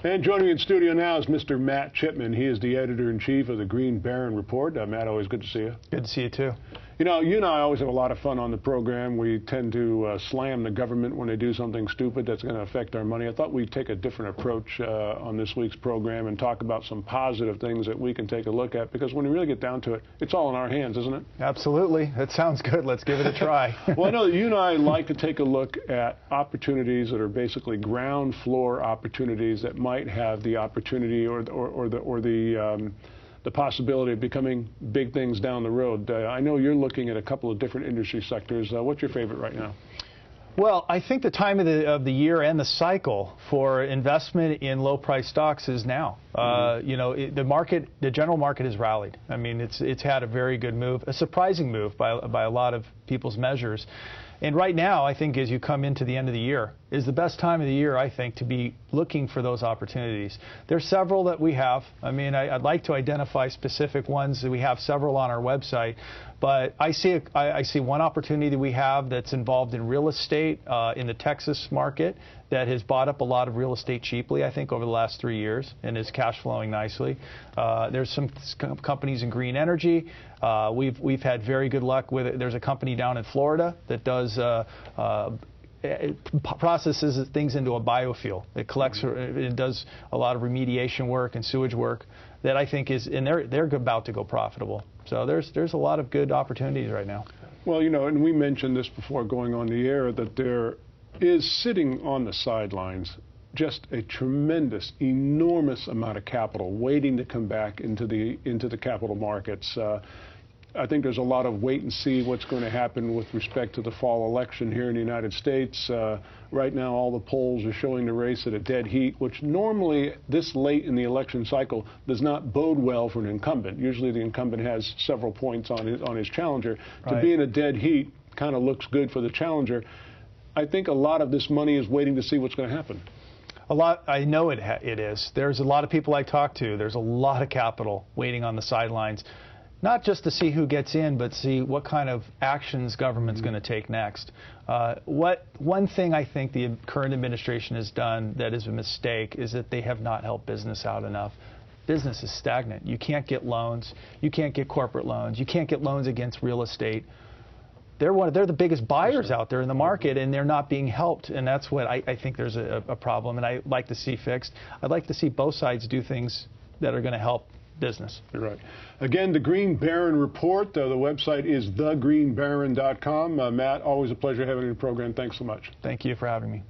And joining me in studio now is Mr. Matt Chipman. He is the editor-in-chief of the Green Baron Report. Matt, always good to see you. Good to see you, too. You know, you and I always have a lot of fun on the program. We tend to slam the government when they do something stupid that's going to affect our money. I thought we'd take a different approach on this week's program and talk about some positive things that we can take a look at, because when you really get down to it, it's all in our hands, isn't it? Absolutely. That sounds good. Let's give it a try. Well, I know that you and I like to take a look at opportunities that are basically ground floor opportunities that might have the opportunity or the possibility of becoming big things down the road. I know you're looking at a couple of different industry sectors. What's your favorite right now? Well, I think the time of the year and the cycle for investment in low-price stocks is now. You know, the general market has rallied. I mean, it's had a very good move, a surprising move by a lot of people's measures. And right now, I think as you come into the end of the year, is the best time of the year, I think, to be looking for those opportunities. There's several that we have. I mean, I'd like to identify specific ones. We have several on our website. But I see one opportunity that we have that's involved in real estate in the Texas market that has bought up a lot of real estate cheaply, I think, over the last 3 years and is cash flowing nicely. There's some companies in green energy. We've had very good luck with it. There's a company down in Florida that does it processes things into a biofuel. It collects, it does a lot of remediation work and sewage work that I think is, and they're about to go profitable. So there's a lot of good opportunities right now. Well, you know, and we mentioned this before going on the air, that there is sitting on the sidelines just a tremendous, enormous amount of capital waiting to come back into the capital markets. I think there's a lot of wait and see what's going to happen with respect to the fall election here in the United States. Right now, all the polls are showing the race at a dead heat, which normally this late in the election cycle does not bode well for an incumbent. Usually the incumbent has several points on his challenger. Right. To be in a dead heat kind of looks good for the challenger. I think a lot of this money is waiting to see what's going to happen. A lot, I know it is. There's a lot of people I talk to. There's a lot of capital waiting on the sidelines. Not just to see who gets in, but see what kind of actions government's going to take next. One thing I think the current administration has done that is a mistake is that they have not helped business out enough. Business is stagnant. You can't get loans. You can't get corporate loans. You can't get loans against real estate. They're the biggest buyers out there in the market, and they're not being helped, and that's what I think there's a problem, and I'd like to see fixed. I'd like to see both sides do things that are going to help business. You're right. Again, the Green Baron Report. The website is thegreenbaron.com. Matt, always a pleasure having you on the program. Thanks so much. Thank you for having me.